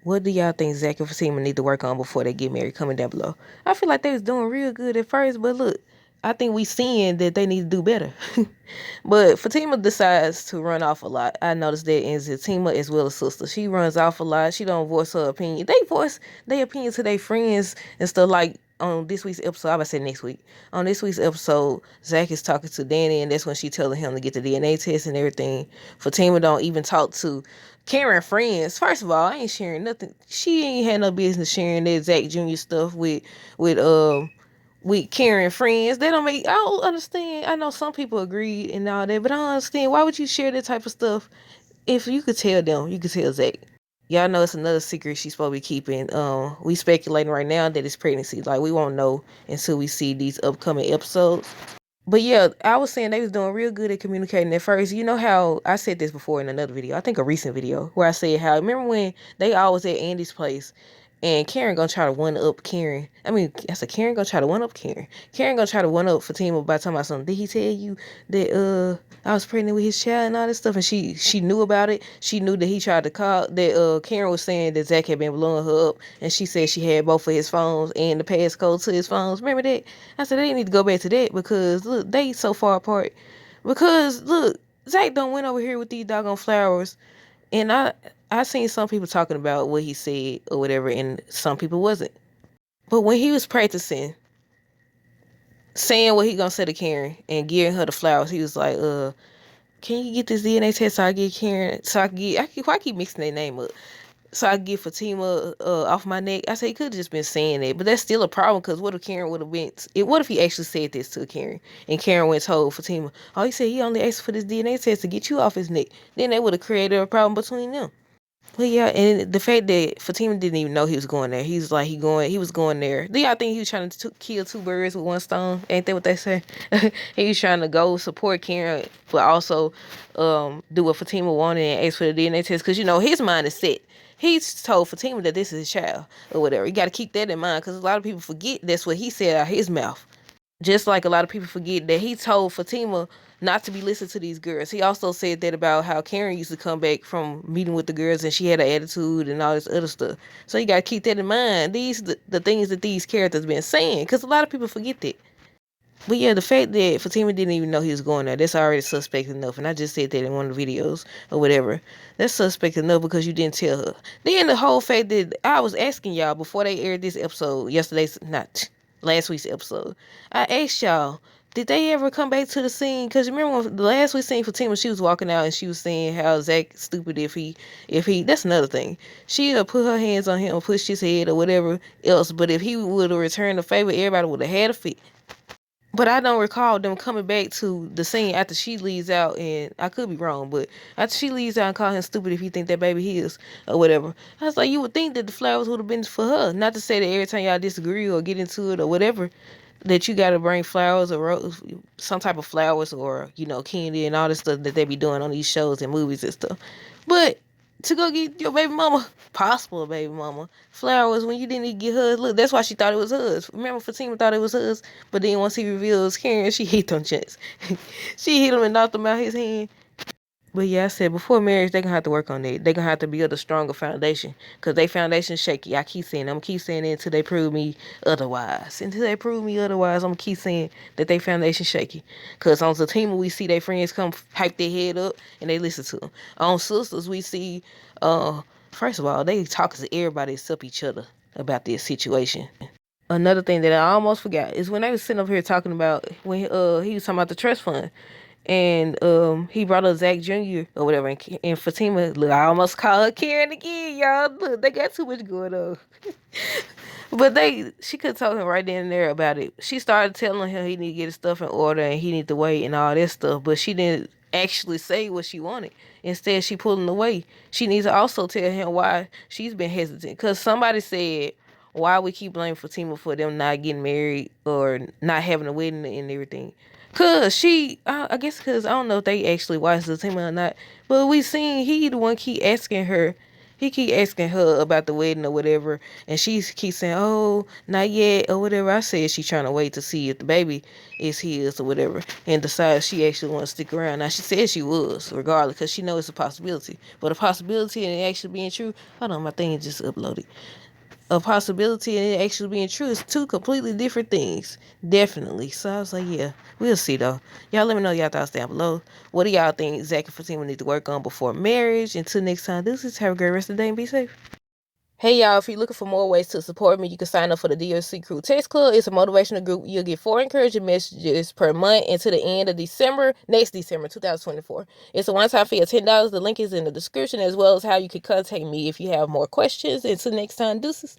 What do y'all think Zac and Fatima need to work on before they get married? Comment down below. I feel like they was doing real good at first, but look, I think we seeing that they need to do better. But Fatima decides to run off a lot. I noticed that in Fatima as well as sister. She runs off a lot. She don't voice her opinion. They voice their opinion to their friends and stuff like on this week's episode. I would say next week. On this week's episode, Zac is talking to Danny, and that's when she telling him to get the DNA test and everything. Fatima don't even talk to Karen friends. First of all, I ain't sharing nothing. She ain't had no business sharing that Zac Jr. stuff with Karen friends. They don't make. I don't understand. I know some people agree and all that, but I don't understand why would you share that type of stuff if you could tell them. You could tell Zac. Y'all know it's another secret she's supposed to be keeping. We speculating right now that it's pregnancy. Like we won't know until we see these upcoming episodes. But yeah, I was saying they was doing real good at communicating at first. You know how I said this before in another video, I think a recent video, where I said how, remember when they always at Andy's place and Karen gonna try to one up Karen. I mean, I said Karen gonna try to one up Karen. Karen gonna try to one up Fatima by talking about something. Did he tell you that I was pregnant with his child and all this stuff? And she knew about it. She knew that he tried to call that Karen was saying that Zac had been blowing her up, and she said she had both of his phones and the passcode to his phones. Remember that? I said they need to go back to that because look, they so far apart. Because look, Zac don't went over here with these doggone flowers, and I seen some people talking about what he said or whatever, and some people wasn't. But when he was practicing saying what he gonna say to Karen and giving her the flowers, he was like, can you get this DNA test so I get Karen, so I can get, I keep mixing their name up, so I can get Fatima off my neck. I said he could have just been saying that, but that's still a problem because what if Karen would have been, what if he actually said this to Karen and Karen went told Fatima, oh, he said he only asked for this DNA test to get you off his neck. Then they would have created a problem between them. But yeah, and the fact that Fatima didn't even know he was going there. He's like he was going there. Do y'all think he was trying to kill two birds with one stone? Ain't that what they say? He was trying to go support Karen, but also do what Fatima wanted and ask for the DNA test because you know his mind is set. He's told Fatima that this is his child or whatever. You got to keep that in mind because a lot of people forget that's what he said out of his mouth. Just like a lot of people forget that he told Fatima not to be listening to these girls. He also said that about how Karen used to come back from meeting with the girls and she had an attitude and all this other stuff. So you got to keep that in mind. These the things that these characters been saying because a lot of people forget that. But yeah, the fact that Fatima didn't even know he was going there, that's already suspect enough. And I just said that in one of the videos or whatever. That's suspect enough because you didn't tell her. Then the whole fact that I was asking y'all before they aired this episode, last week's episode, I asked y'all, did they ever come back to the scene? Because remember when the last we seen Fatima, she was walking out and she was saying how Zac stupid if he, that's another thing. She'll put her hands on him, push his head or whatever else. But if he would have returned the favor, everybody would have had a fit. But I don't recall them coming back to the scene after she leaves out, and I could be wrong, but after she leaves out and call him stupid if he think that baby his or whatever. I was like, you would think that the flowers would have been for her. Not to say that every time y'all disagree or get into it or whatever, that you got to bring flowers or some type of flowers or, you know, candy and all this stuff that they be doing on these shows and movies and stuff. But to go get your baby mama, possible baby mama, flowers when you didn't even get hers. Look, that's why she thought it was hers. Remember, Fatima thought it was hers, but then once he revealed it was Karen, she hit them checks. She hit him and knocked him out his hand. But yeah, I said before marriage, they're going to have to work on that. They're going to have to build a stronger foundation because their foundation's shaky. I keep saying, I'm going to keep saying it until they prove me otherwise. Until they prove me otherwise, I'm going to keep saying that their foundation's shaky. Because on Zatima, we see their friends come hype their head up and they listen to them. On Sistas, we see, first of all, they talk to everybody except each other about this situation. Another thing that I almost forgot is when they was sitting up here talking about when he was talking about the trust fund. And he brought up Zac Jr. or whatever, and Fatima, look, I almost call her Karen again, y'all. Look, they got too much going on. But she could have told him right then and there about it. She started telling him he need to get his stuff in order and he need to wait and all that stuff, but she didn't actually say what she wanted. Instead, she pulled him away. She needs to also tell him why she's been hesitant. Because somebody said, why we keep blaming Fatima for them not getting married or not having a wedding and everything. Cause I guess cause I don't know if they actually watched the team or not, but we seen he the one keep asking her he keep asking her about the wedding or whatever, and she keeps saying, "Oh, not yet" or whatever. I said she trying to wait to see if the baby is his or whatever, and decides she actually want to stick around. Now she said she was, regardless, because she knows it's a possibility. But a possibility and it actually being true. Hold on, my thing just uploaded. A possibility and it actually being true is two completely different things. Definitely. So I was like, yeah, we'll see though. Y'all let me know y'all thoughts down below. What do y'all think Zac and Fatima need to work on before marriage? Until next time, deuces. Have a great rest of the day and be safe. Hey y'all, if you're looking for more ways to support me, you can sign up for the DLC Crew Text Club. It's a motivational group. You'll get 4 encouraging messages per month until the end of December, next December 2024. It's a one-time fee of $10. The link is in the description, as well as how you can contact me if you have more questions. Until next time, deuces.